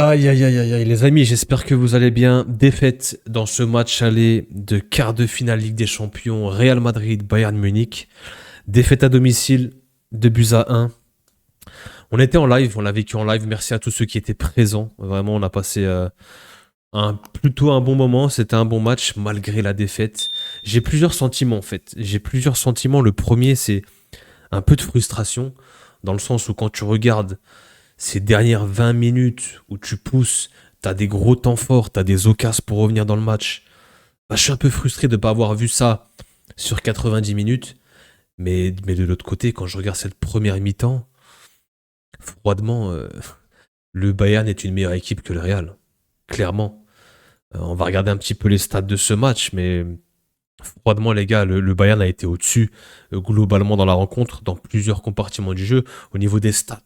Aïe aïe aïe aïe aïe, les amis, j'espère que vous allez bien. Défaite dans ce match aller de quart de finale Ligue des Champions, Real Madrid, Bayern Munich. Défaite à domicile, 2 buts à 1. On était en live, on l'a vécu en live. Merci à tous ceux qui étaient présents. Vraiment, on a passé plutôt un bon moment. C'était un bon match malgré la défaite. J'ai plusieurs sentiments en fait. J'ai plusieurs sentiments. Le premier, c'est un peu de frustration, dans le sens où quand tu regardes ces dernières 20 minutes où tu pousses, t'as des gros temps forts, t'as des occasions pour revenir dans le match. Bah, je suis un peu frustré de ne pas avoir vu ça sur 90 minutes. Mais de l'autre côté, quand je regarde cette première mi-temps, froidement, le Bayern est une meilleure équipe que le Real. Clairement. On va regarder un petit peu les stats de ce match, mais froidement, les gars, le Bayern a été au-dessus globalement dans la rencontre, dans plusieurs compartiments du jeu, au niveau des stats.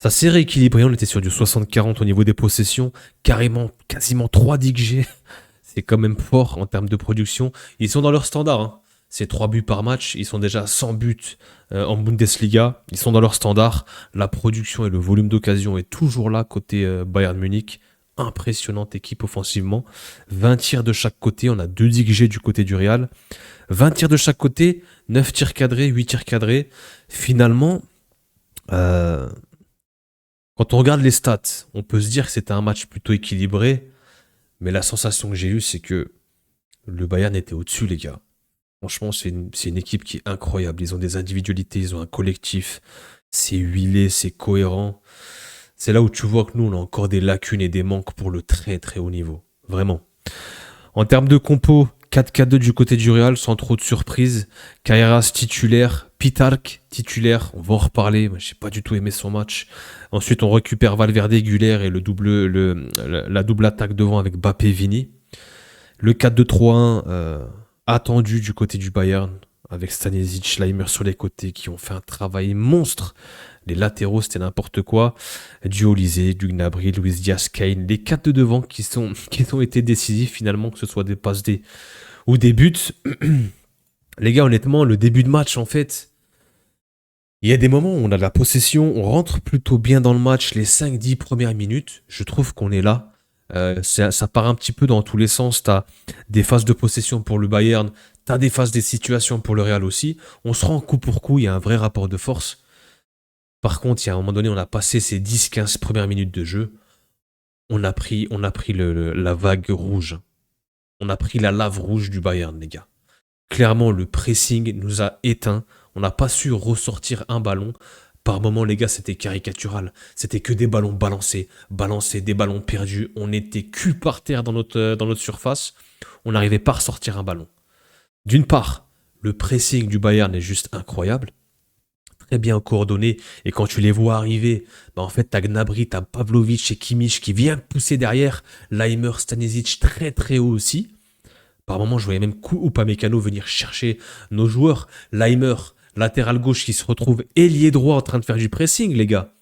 Ça s'est rééquilibré, on était sur du 60-40 au niveau des possessions, carrément, quasiment 3 DXG. C'est quand même fort en termes de production. Ils sont dans leur standard, hein. C'est 3 buts par match, ils sont déjà à 100 buts en Bundesliga, ils sont dans leur standard. La production et le volume d'occasion est toujours là côté Bayern Munich. Impressionnante équipe offensivement. 20 tirs de chaque côté, on a 2 DXG du côté du Real. 20 tirs de chaque côté, 9 tirs cadrés, 8 tirs cadrés. Finalement, euh, quand on regarde les stats, on peut se dire que c'était un match plutôt équilibré, mais la sensation que j'ai eue, c'est que le Bayern était au-dessus, les gars. Franchement, c'est une équipe qui est incroyable. Ils ont des individualités, ils ont un collectif. C'est huilé, c'est cohérent. C'est là où tu vois que nous, on a encore des lacunes et des manques pour le très très haut niveau. Vraiment. En termes de compo, 4-4-2 du côté du Real, sans trop de surprises. Kairas titulaire, Pitark titulaire, on va en reparler. Moi, j'ai pas du tout aimé son match. Ensuite, on récupère Valverde, Güler et la double attaque devant avec Bappé, Vini. Le 4-2-3-1 attendu du côté du Bayern, avec Stanisic, Schleimer sur les côtés qui ont fait un travail monstre. Les latéraux, c'était n'importe quoi. Du Olysée, du Gnabry, Luis Diaz, Kane. Les 4 de devant qui ont été décisifs finalement, que ce soit des passes D ou des buts. Les gars, honnêtement, le début de match, en fait, il y a des moments où on a de la possession, on rentre plutôt bien dans le match les 5-10 premières minutes. Je trouve qu'on est là. Ça part un petit peu dans tous les sens. T'as des phases de possession pour le Bayern, t'as des phases des situations pour le Real aussi. On se rend coup pour coup, il y a un vrai rapport de force. Par contre, il y a un moment donné, on a passé ces 10-15 premières minutes de jeu. On a pris la vague rouge. On a pris la lave rouge du Bayern, les gars. Clairement, le pressing nous a éteints. On n'a pas su ressortir un ballon. Par moments, les gars, c'était caricatural. C'était que des ballons balancés, balancés, des ballons perdus. On était cul par terre dans notre surface. On n'arrivait pas à ressortir un ballon. D'une part, le pressing du Bayern est juste incroyable. Très bien coordonné. Et quand tu les vois arriver, bah en fait, t'as Gnabry, t'as Pavlovic et Kimmich qui vient pousser derrière. Leimer, Stanisic très très haut aussi. Par moments, je voyais même Upamecano venir chercher nos joueurs. Leimer, latéral gauche qui se retrouve ailier droit en train de faire du pressing, les gars.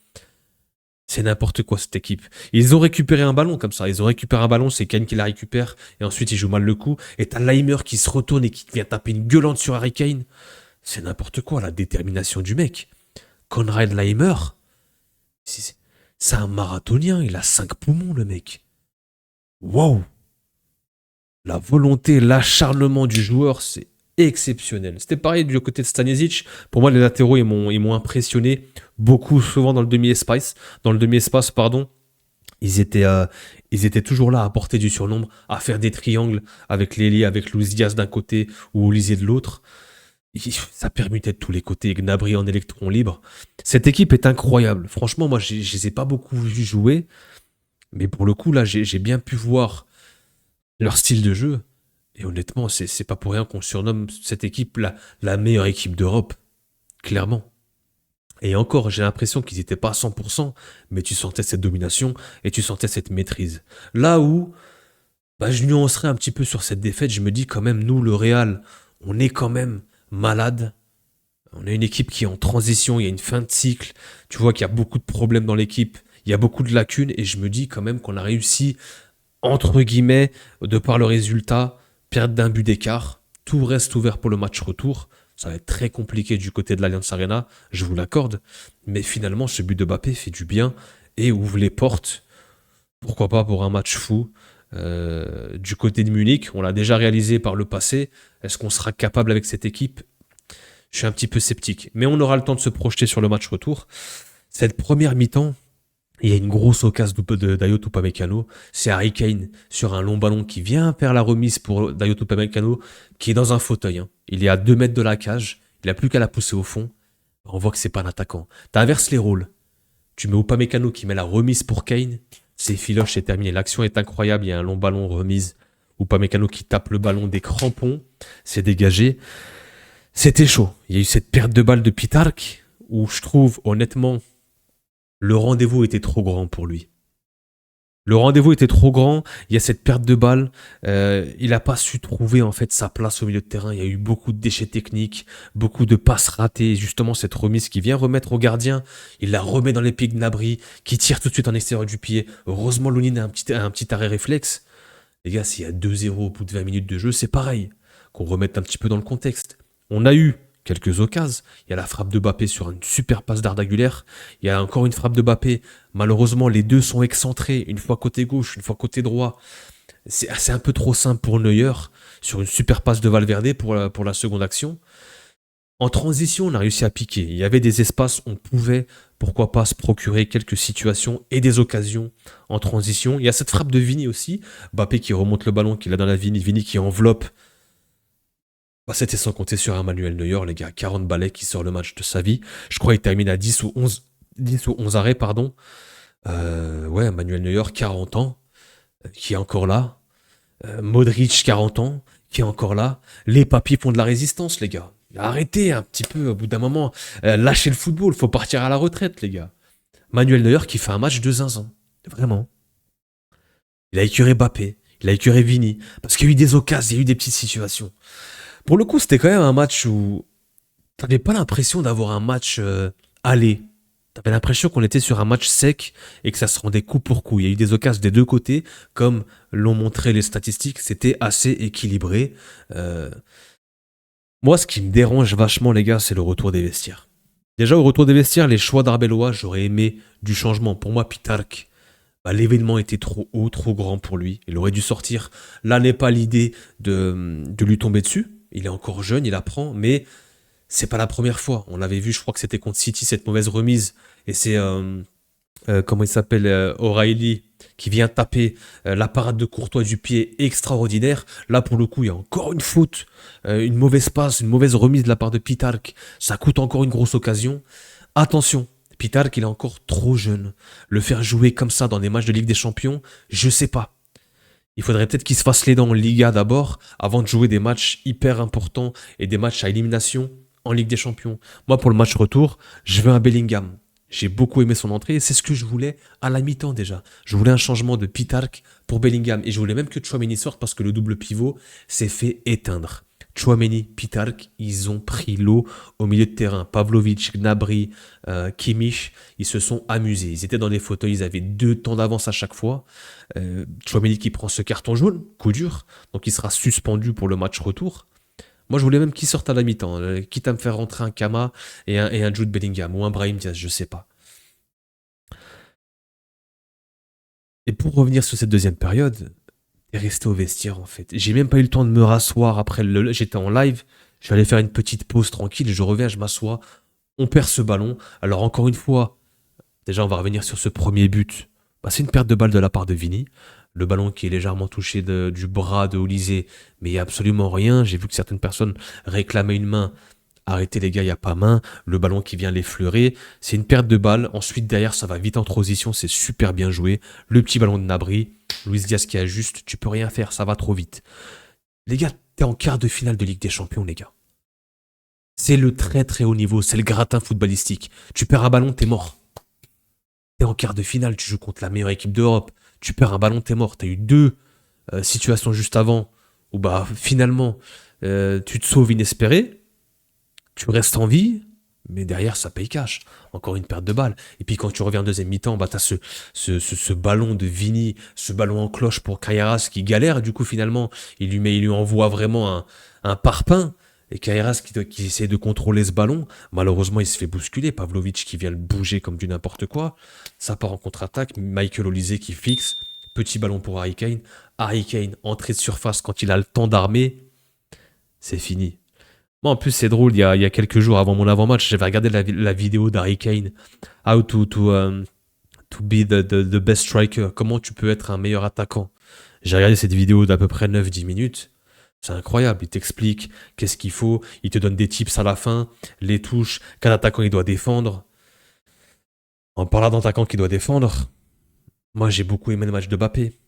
C'est n'importe quoi cette équipe. Ils ont récupéré un ballon comme ça. Ils ont récupéré un ballon, c'est Kane qui la récupère. Et ensuite, il joue mal le coup. Et t'as Leimer qui se retourne et qui vient taper une gueulante sur Harry Kane. C'est n'importe quoi, la détermination du mec. Konrad Leimer, c'est c'est un marathonien. Il a 5 poumons, le mec. Waouh! La volonté, l'acharnement du joueur, c'est exceptionnel. C'était pareil du côté de Stanisic. Pour moi, les latéraux, ils m'ont impressionné beaucoup, souvent dans le demi-espace. Dans le demi-espace, pardon. Ils étaient toujours là à porter du surnombre, à faire des triangles avec Lely, avec Luis Diaz d'un côté ou Olysée de l'autre. Ça permutait de tous les côtés. Gnabry en électron libre. Cette équipe est incroyable. Franchement, moi, je les ai pas beaucoup vus jouer. Mais pour le coup, là, j'ai bien pu voir leur style de jeu. Et honnêtement, c'est pas pour rien qu'on surnomme cette équipe la meilleure équipe d'Europe. Clairement. Et encore, j'ai l'impression qu'ils n'étaient pas à 100%, mais tu sentais cette domination et tu sentais cette maîtrise. Là où bah, je nuancerais un petit peu sur cette défaite, je me dis quand même, nous, le Real, on est quand même malade. On a une équipe qui est en transition, il y a une fin de cycle. Tu vois qu'il y a beaucoup de problèmes dans l'équipe, il y a beaucoup de lacunes, et je me dis quand même qu'on a réussi entre guillemets, de par le résultat, perdre d'un but d'écart. Tout reste ouvert pour le match retour. Ça va être très compliqué du côté de l'Allianz Arena, je vous l'accorde. Mais finalement, ce but de Mbappé fait du bien. et ouvre les portes, pourquoi pas pour un match fou. Du côté de Munich, on l'a déjà réalisé par le passé. Est-ce qu'on sera capable avec cette équipe? Je suis un petit peu sceptique. Mais on aura le temps de se projeter sur le match retour. Cette première mi-temps, il y a une grosse occasion de Dayot Upamecano. C'est Harry Kane sur un long ballon qui vient faire la remise pour Dayot Upamecano, qui est dans un fauteuil, hein. Il est à 2 mètres de la cage. Il n'a plus qu'à la pousser au fond. On voit que c'est pas un attaquant. T'inverses les rôles. Tu mets Upamecano qui met la remise pour Kane. C'est filoche, c'est terminé. L'action est incroyable. Il y a un long ballon remise. Upamecano qui tape le ballon des crampons. C'est dégagé. C'était chaud. Il y a eu cette perte de balle de Pitark où je trouve honnêtement le rendez-vous était trop grand pour lui. Le rendez-vous était trop grand, il y a cette perte de balle, il n'a pas su trouver en fait sa place au milieu de terrain, il y a eu beaucoup de déchets techniques, beaucoup de passes ratées, et justement cette remise qui vient remettre au gardien, il la remet dans les pieds de Gnabry, qui tire tout de suite en extérieur du pied, heureusement Lounine a un petit arrêt réflexe. Les gars, s'il y a 2-0 au bout de 20 minutes de jeu, c'est pareil, qu'on remette un petit peu dans le contexte. On a eu quelques occasions. Il y a la frappe de Mbappé sur une super passe d'Arda Güler. Il y a encore une frappe de Mbappé. Malheureusement, les deux sont excentrés. Une fois côté gauche, une fois côté droit. C'est un peu trop simple pour Neuer sur une super passe de Valverde pour la seconde action. En transition, on a réussi à piquer. Il y avait des espaces, on pouvait, pourquoi pas, se procurer quelques situations et des occasions en transition. Il y a cette frappe de Vini aussi. Mbappé qui remonte le ballon, qui l'a dans la Vini. Vini qui enveloppe. Bah, c'était sans compter sur un Manuel Neuer, les gars. 40 balais qui sort le match de sa vie. Je crois qu'il termine à 10 ou 11 arrêts, pardon. Ouais, Manuel Neuer, 40 ans, qui est encore là. Modric, 40 ans, qui est encore là. Les papiers font de la résistance, les gars. Arrêtez un petit peu, au bout d'un moment. Lâchez le football, faut partir à la retraite, les gars. Manuel Neuer qui fait un match de zinzin. Vraiment. Il a écœuré Mbappé, il a écœuré Vini, parce qu'il y a eu des occasions, il y a eu des petites situations. Pour le coup, c'était quand même un match où t'avais pas l'impression d'avoir un match aller. T'avais l'impression qu'on était sur un match sec et que ça se rendait coup pour coup. Il y a eu des occasions des deux côtés, comme l'ont montré les statistiques, c'était assez équilibré. Euh, Moi, ce qui me dérange vachement, les gars, c'est le retour des vestiaires. Déjà, au retour des vestiaires, les choix d'Arbelois, j'aurais aimé du changement. Pour moi, Pitark, bah, l'événement était trop haut, trop grand pour lui. Il aurait dû sortir. Là n'est pas l'idée de lui tomber dessus. Il est encore jeune, il apprend, mais c'est pas la première fois. On l'avait vu, je crois que c'était contre City, cette mauvaise remise. Et c'est, comment il s'appelle, O'Reilly, qui vient taper la parade de Courtois du pied extraordinaire. Là, pour le coup, il y a encore une faute, une mauvaise passe, une mauvaise remise de la part de Pitark. Ça coûte encore une grosse occasion. Attention, Pitark, il est encore trop jeune. Le faire jouer comme ça dans des matchs de Ligue des Champions, je sais pas. Il faudrait peut-être qu'il se fasse les dents en Liga d'abord, avant de jouer des matchs hyper importants et des matchs à élimination en Ligue des Champions. Moi, pour le match retour, je veux un Bellingham. J'ai beaucoup aimé son entrée et c'est ce que je voulais à la mi-temps déjà. Je voulais un changement de Pitark pour Bellingham et je voulais même que Tchouaméni sorte parce que le double pivot s'est fait éteindre. Tchouaméni, Pitark, ils ont pris l'eau au milieu de terrain. Pavlovic, Gnabry, Kimmich, ils se sont amusés. Ils étaient dans des fauteuils, ils avaient 2 temps d'avance à chaque fois. Tchouaméni qui prend ce carton jaune, coup dur, donc il sera suspendu pour le match retour. Moi, je voulais même qu'il sorte à la mi-temps, quitte à me faire rentrer un Kama et un Jude Bellingham ou un Brahim Diaz, je sais pas. Et pour revenir sur cette deuxième période, t'es resté au vestiaire en fait. J'ai même pas eu le temps de me rasseoir après j'étais en live. Je vais aller faire une petite pause tranquille. Je reviens, je m'assois. On perd ce ballon. Alors encore une fois, déjà on va revenir sur ce premier but. Bah, c'est une perte de balle de la part de Vini. Le ballon qui est légèrement touché du bras de Olysée, mais il n'y a absolument rien. J'ai vu que certaines personnes réclamaient une main. Arrêtez les gars, il n'y a pas main. Le ballon qui vient l'effleurer. C'est une perte de balle. Ensuite, derrière, ça va vite en transition. C'est super bien joué. Le petit ballon de Gnabry. Luis Diaz qui ajuste. Tu peux rien faire, ça va trop vite. Les gars, t'es en quart de finale de Ligue des Champions, les gars. C'est le très très haut niveau. C'est le gratin footballistique. Tu perds un ballon, t'es mort. T'es en quart de finale, tu joues contre la meilleure équipe d'Europe. Tu perds un ballon, t'es mort. T'as eu deux situations juste avant où bah finalement tu te sauves inespéré, tu restes en vie, mais derrière ça paye cash. Encore une perte de balle. Et puis quand tu reviens en deuxième mi-temps, bah t'as ce ballon de Vini, ce ballon en cloche pour Carreras qui galère. Et du coup finalement il lui envoie vraiment un parpaing. Et Kairas qui essaie de contrôler ce ballon, malheureusement il se fait bousculer. Pavlovic qui vient le bouger comme du n'importe quoi. Ça part en contre-attaque. Michael Olise qui fixe. Petit ballon pour Harry Kane. Harry Kane, entrée de surface quand il a le temps d'armer. C'est fini. Moi, en plus, c'est drôle. Il y a quelques jours avant mon avant-match, j'avais regardé la vidéo d'Harry Kane. How to be the best striker. Comment tu peux être un meilleur attaquant. J'ai regardé cette vidéo d'à peu près 9-10 minutes. C'est incroyable, il t'explique qu'est-ce qu'il faut, il te donne des tips à la fin, les touches, quel attaquant il doit défendre. En parlant d'attaquant qui doit défendre, moi j'ai beaucoup aimé le match de Mbappé.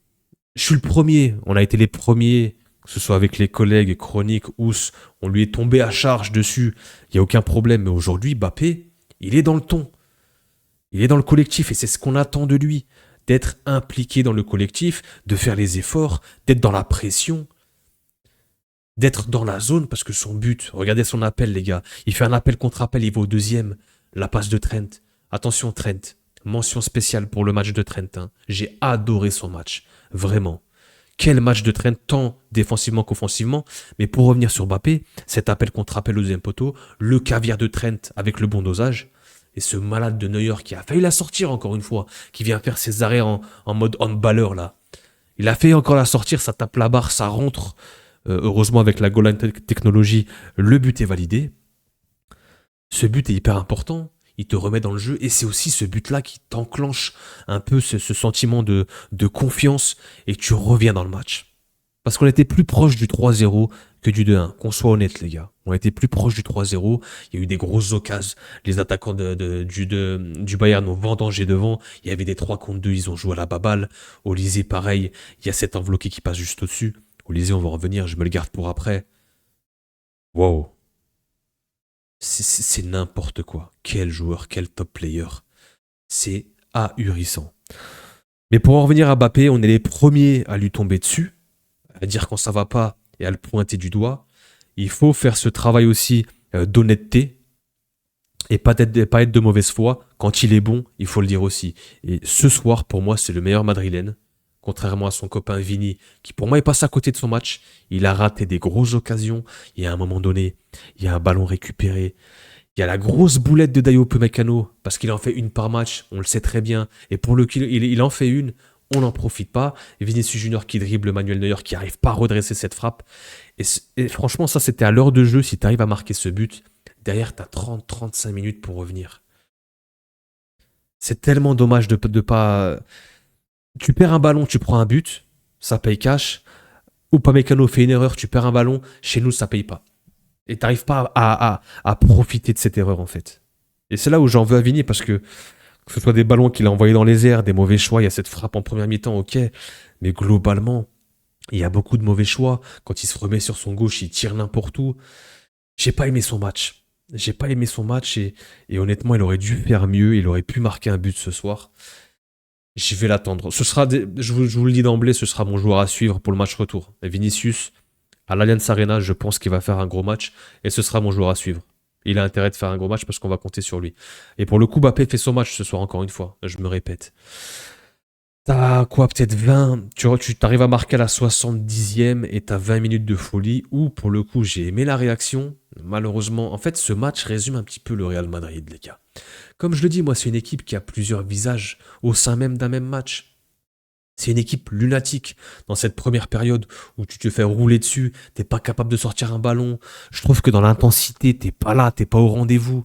Je suis le premier, on a été les premiers, que ce soit avec les collègues, Chronique, Ous, on lui est tombé à charge dessus, il n'y a aucun problème. Mais aujourd'hui, Mbappé, il est dans le ton, il est dans le collectif et c'est ce qu'on attend de lui, d'être impliqué dans le collectif, de faire les efforts, d'être dans la pression. D'être dans la zone parce que son but, regardez son appel les gars, il fait un appel contre appel, il va au deuxième, la passe de Trent. Attention Trent, mention spéciale pour le match de Trent, hein. J'ai adoré son match, vraiment. Quel match de Trent, tant défensivement qu'offensivement, mais pour revenir sur Mbappé, cet appel contre appel au deuxième poteau, le caviar de Trent avec le bon dosage, et ce malade de Neuer qui a failli la sortir encore une fois, qui vient faire ses arrêts en mode handballeur là. Il a fait encore la sortir, ça tape la barre, ça rentre. Heureusement, avec la goal line technologie, le but est validé. Ce but est hyper important. Il te remet dans le jeu. Et c'est aussi ce but-là qui t'enclenche un peu ce sentiment de confiance. Et tu reviens dans le match. Parce qu'on était plus proche du 3-0 que du 2-1. Qu'on soit honnête, les gars. On était plus proche du 3-0. Il y a eu des grosses occasions. Les attaquants du Bayern ont vendangé devant. Il y avait des 3 contre 2. Ils ont joué à la baballe. Olise, pareil. Il y a cet enveloppé qui passe juste au-dessus. Olise, on va revenir, je me le garde pour après. Wow. C'est n'importe quoi. Quel joueur, quel top player. C'est ahurissant. Mais pour en revenir à Mbappé, on est les premiers à lui tomber dessus, à dire quand ça va pas et à le pointer du doigt. Il faut faire ce travail aussi d'honnêteté et pas être de mauvaise foi. Quand il est bon, il faut le dire aussi. Et ce soir, pour moi, c'est le meilleur madrilène. Contrairement à son copain Vini, qui pour moi est passé à côté de son match. Il a raté des grosses occasions. Et à un moment donné, il y a un ballon récupéré. Il y a la grosse boulette de Dayo Upamecano, parce qu'il en fait une par match, on le sait très bien. Et pour le qu'il il en fait une, on n'en profite pas. Et Vinicius Junior qui dribble Manuel Neuer, qui n'arrive pas à redresser cette frappe. Et franchement, ça c'était à l'heure de jeu. Si tu arrives à marquer ce but, derrière, tu as 30-35 minutes pour revenir. C'est tellement dommage de pas... Tu perds un ballon, tu prends un but, ça paye cash. Upamecano fait une erreur, tu perds un ballon, chez nous ça paye pas. Et t'arrives pas à profiter de cette erreur en fait. Et c'est là où j'en veux à Vini parce que ce soit des ballons qu'il a envoyés dans les airs, des mauvais choix, il y a cette frappe en première mi-temps, ok. Mais globalement, il y a beaucoup de mauvais choix. Quand il se remet sur son gauche, il tire n'importe où. J'ai pas aimé son match. J'ai pas aimé son match et honnêtement, il aurait dû faire mieux, il aurait pu marquer un but ce soir. Je vais l'attendre. Je vous le dis d'emblée, ce sera mon joueur à suivre pour le match retour. Et Vinicius, à l'Allianz Arena, je pense qu'il va faire un gros match et ce sera mon joueur à suivre. Il a intérêt de faire un gros match parce qu'on va compter sur lui. Et pour le coup, Mbappé fait son match ce soir encore une fois. Je me répète. T'as quoi, peut-être 20. Tu t'arrives à marquer à la 70e et t'as 20 minutes de folie. Ou pour le coup, j'ai aimé la réaction. Malheureusement, en fait, ce match résume un petit peu le Real Madrid, les gars. Comme je le dis, moi, c'est une équipe qui a plusieurs visages au sein même d'un même match. C'est une équipe lunatique dans cette première période où tu te fais rouler dessus, t'es pas capable de sortir un ballon. Je trouve que dans l'intensité, t'es pas là, t'es pas au rendez-vous.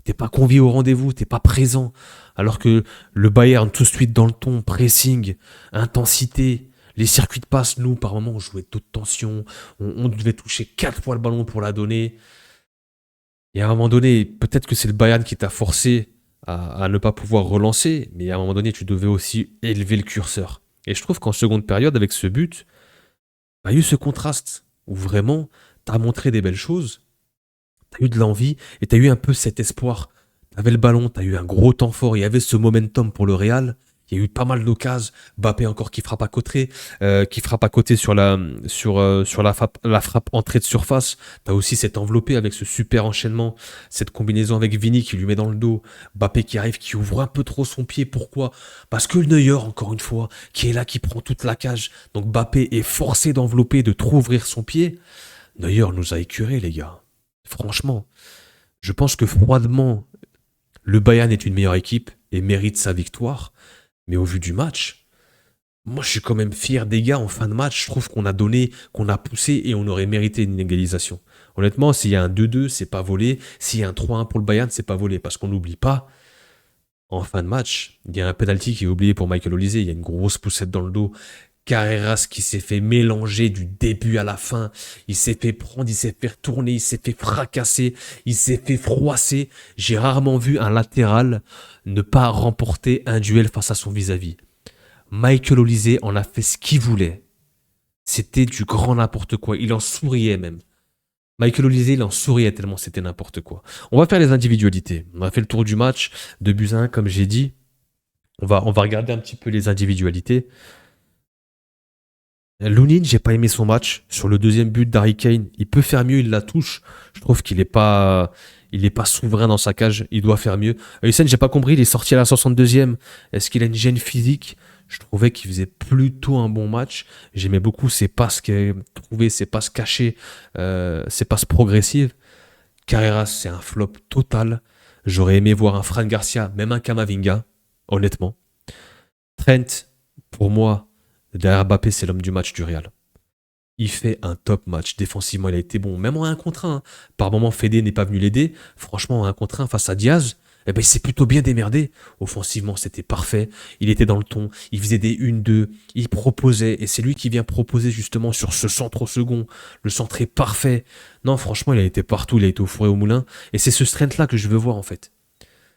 T'es pas convié au rendez-vous, t'es pas présent. Alors que le Bayern, tout de suite dans le ton, pressing, intensité, les circuits de passe, nous, par moments, on jouait toute tension. On devait toucher 4 fois le ballon pour la donner. Et à un moment donné, peut-être que c'est le Bayern qui t'a forcé à ne pas pouvoir relancer, mais à un moment donné, tu devais aussi élever le curseur. Et je trouve qu'en seconde période, avec ce but, il y a eu ce contraste où vraiment, tu as montré des belles choses, tu as eu de l'envie et tu as eu un peu cet espoir. Tu avais le ballon, tu as eu un gros temps fort, il y avait ce momentum pour le Real. Il y a eu pas mal d'occasions. Mbappé encore qui frappe à côté, sur la frappe entrée de surface. T'as aussi cet enveloppé avec ce super enchaînement, cette combinaison avec Vini qui lui met dans le dos. Mbappé qui arrive, qui ouvre un peu trop son pied. Pourquoi? Parce que le Neuer, encore une fois, qui est là, qui prend toute la cage. Donc Mbappé est forcé d'envelopper, de trop ouvrir son pied. Neuer nous a écurés, les gars. Franchement, je pense que froidement, le Bayern est une meilleure équipe et mérite sa victoire. Mais au vu du match, moi je suis quand même fier des gars en fin de match. Je trouve qu'on a donné, qu'on a poussé et on aurait mérité une égalisation. Honnêtement, s'il y a un 2-2, c'est pas volé. S'il y a un 3-1 pour le Bayern, c'est pas volé. Parce qu'on n'oublie pas, en fin de match, il y a un penalty qui est oublié pour Michael Olise. Il y a une grosse poussette dans le dos. Carreras qui s'est fait mélanger du début à la fin. Il s'est fait prendre, il s'est fait retourner, il s'est fait fracasser, il s'est fait froisser. J'ai rarement vu un latéral ne pas remporter un duel face à son vis-à-vis. Michael Olise en a fait ce qu'il voulait. C'était du grand n'importe quoi. Il en souriait même. Michael Olise, il en souriait tellement c'était n'importe quoi. On va faire les individualités. On a fait le tour du match de Buzyn, comme j'ai dit. On va regarder un petit peu les individualités. Lunin, j'ai pas aimé son match. Sur le deuxième but d'Harry Kane, il peut faire mieux, il la touche. Je trouve qu'il est pas souverain dans sa cage. Il doit faire mieux. Hussein, j'ai pas compris, il est sorti à la 62e. Est-ce qu'il a une gêne physique? Je trouvais qu'il faisait plutôt un bon match. J'aimais beaucoup ses passes trouvées, ses passes cachées, ses passes progressives. Carreras, c'est un flop total. J'aurais aimé voir un Fran Garcia, même un Kamavinga, honnêtement. Trent, pour moi, derrière Mbappé, c'est l'homme du match du Real. Il fait un top match. Défensivement, il a été bon. Même en 1 contre 1. Par moment, Fede n'est pas venu l'aider. Franchement, en 1 contre 1 face à Diaz, eh ben, il s'est plutôt bien démerdé. Offensivement, c'était parfait. Il était dans le ton. Il faisait des 1-2. Il proposait. Et c'est lui qui vient proposer justement sur ce centre au second. Le centre est parfait. Non, franchement, il a été partout. Il a été au four et au moulin. Et c'est ce strength-là que je veux voir, en fait.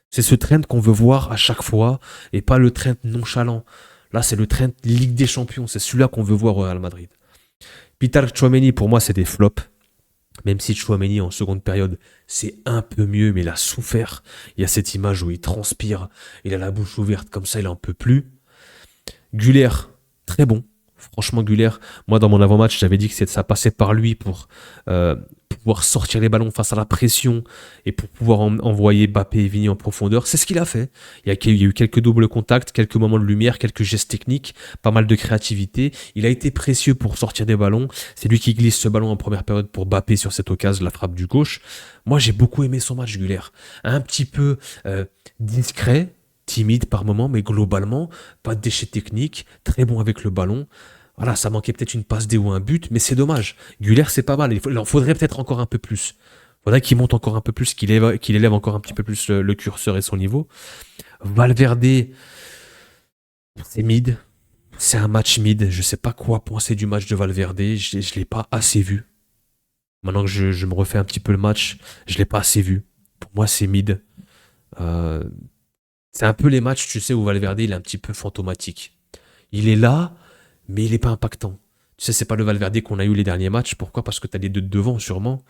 C'est ce trend qu'on veut voir à chaque fois. Et pas le trend nonchalant. Là, c'est le trend Ligue des Champions. C'est celui-là qu'on veut voir au Real Madrid. Peter Tchouaméni, pour moi, c'est des flops. Même si Tchouaméni, en seconde période, c'est un peu mieux, mais il a souffert. Il y a cette image où il transpire, il a la bouche ouverte, comme ça, il en peut plus. Güler, très bon. Franchement, Güler, moi, dans mon avant-match, j'avais dit que ça passait par lui pour pouvoir sortir les ballons face à la pression et pour pouvoir envoyer Mbappé et Vini en profondeur. C'est ce qu'il a fait. Il y a eu quelques doubles contacts, quelques moments de lumière, quelques gestes techniques, pas mal de créativité. Il a été précieux pour sortir des ballons. C'est lui qui glisse ce ballon en première période pour Mbappé sur cette occasion, la frappe du gauche. Moi, j'ai beaucoup aimé son match, Güler. Un petit peu discret, timide par moment, mais globalement, pas de déchets techniques, très bon avec le ballon. Voilà, ça manquait peut-être une passe D ou un but, mais c'est dommage. Güler, c'est pas mal. Il en faudrait peut-être encore un peu plus. Il faudrait qu'il monte encore un peu plus, qu'il élève encore un petit peu plus le curseur et son niveau. Valverde, c'est mid. C'est un match mid. Je sais pas quoi penser du match de Valverde. Je l'ai pas assez vu. Maintenant que je me refais un petit peu le match, je l'ai pas assez vu. Pour moi, c'est mid. Euh, c'est un peu les matchs, tu sais, où Valverde, il est un petit peu fantomatique. Il est là, mais il n'est pas impactant. Tu sais, c'est pas le Valverde qu'on a eu les derniers matchs. Pourquoi? Parce que tu as les deux de devant, sûrement.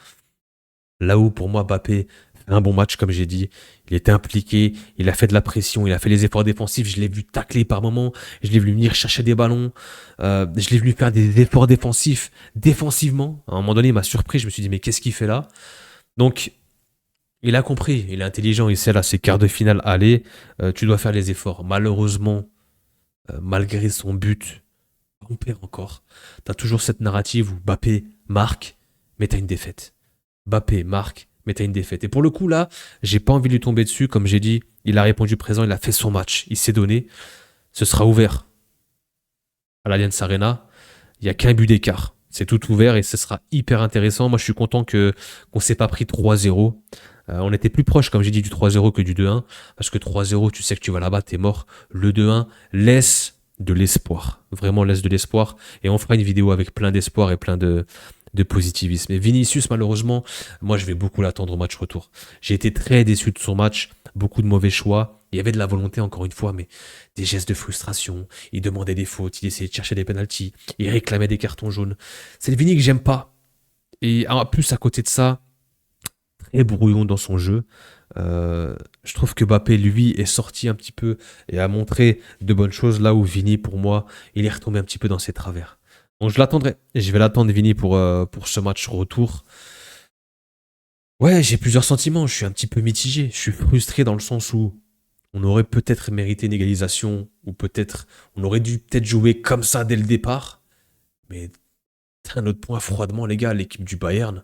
Là où, pour moi, Mbappé fait un bon match, comme j'ai dit. Il était impliqué, il a fait de la pression, il a fait les efforts défensifs. Je l'ai vu tacler par moments, je l'ai vu venir chercher des ballons, je l'ai vu faire des efforts défensifs. Défensivement, à un moment donné, il m'a surpris. Je me suis dit, mais qu'est-ce qu'il fait là? Donc, il a compris, il est intelligent, il sait là, c'est quart de finale, allez, tu dois faire les efforts. Malheureusement, malgré son but, on perd encore. T'as toujours cette narrative où Mbappé marque, mais t'as une défaite. Mbappé marque, mais t'as une défaite. Et pour le coup, là, j'ai pas envie de lui tomber dessus. Comme j'ai dit, il a répondu présent, il a fait son match, il s'est donné. Ce sera ouvert à l'Allianz Arena. Il n'y a qu'un but d'écart. C'est tout ouvert et ce sera hyper intéressant. Moi, je suis content qu'on s'est pas pris 3-0. On était plus proche, comme j'ai dit, du 3-0 que du 2-1. Parce que 3-0, tu sais que tu vas là-bas, t'es mort. Le 2-1 laisse de l'espoir. Vraiment laisse de l'espoir. Et on fera une vidéo avec plein d'espoir et plein de positivisme. Et Vinicius, malheureusement, moi, je vais beaucoup l'attendre au match retour. J'ai été très déçu de son match. Beaucoup de mauvais choix. Il y avait de la volonté, encore une fois, mais des gestes de frustration. Il demandait des fautes. Il essayait de chercher des pénaltys. Il réclamait des cartons jaunes. C'est le Vini que j'aime pas. Et en plus, à côté de ça, très brouillon dans son jeu. Je trouve que Mbappé, lui, est sorti un petit peu et a montré de bonnes choses là où Vini, pour moi, il est retombé un petit peu dans ses travers. Donc je l'attendrai. Et je vais l'attendre, Vini, pour ce match retour. Ouais, j'ai plusieurs sentiments. Je suis un petit peu mitigé. Je suis frustré dans le sens où on aurait peut-être mérité une égalisation ou peut-être on aurait dû peut-être jouer comme ça dès le départ. Mais d'un autre point, froidement, les gars, l'équipe du Bayern,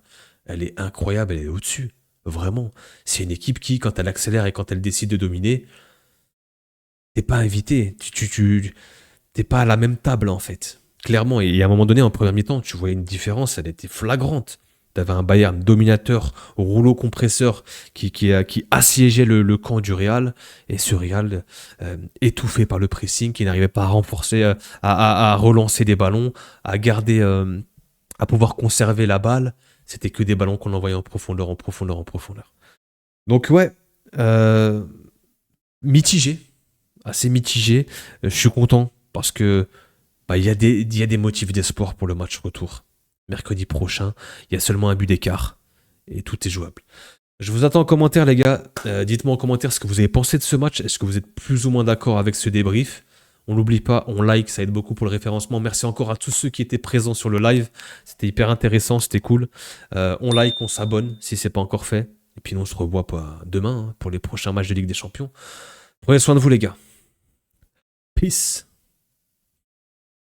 elle est incroyable, elle est au-dessus. Vraiment. C'est une équipe qui, quand elle accélère et quand elle décide de dominer, t'es pas invité. T'es pas à la même table, en fait. Clairement. Et à un moment donné, en première mi-temps, tu voyais une différence, elle était flagrante. T'avais un Bayern dominateur, rouleau compresseur, qui assiégeait le camp du Real. Et ce Real, étouffé par le pressing, qui n'arrivait pas à renforcer, à relancer des ballons, à garder, à pouvoir conserver la balle. C'était que des ballons qu'on envoyait en profondeur, en profondeur, en profondeur. Donc ouais, euh, mitigé, assez mitigé. Je suis content parce que bah, il y a des motifs d'espoir pour le match retour. Mercredi prochain, il y a seulement un but d'écart et tout est jouable. Je vous attends en commentaire, les gars. Dites-moi en commentaire ce que vous avez pensé de ce match. Est-ce que vous êtes plus ou moins d'accord avec ce débrief? On n'oublie pas, on like, ça aide beaucoup pour le référencement. Merci encore à tous ceux qui étaient présents sur le live. C'était hyper intéressant, c'était cool. On like, on s'abonne si c'est pas encore fait. Et puis nous, on se revoit pas demain pour les prochains matchs de Ligue des Champions. Prenez soin de vous, les gars. Peace.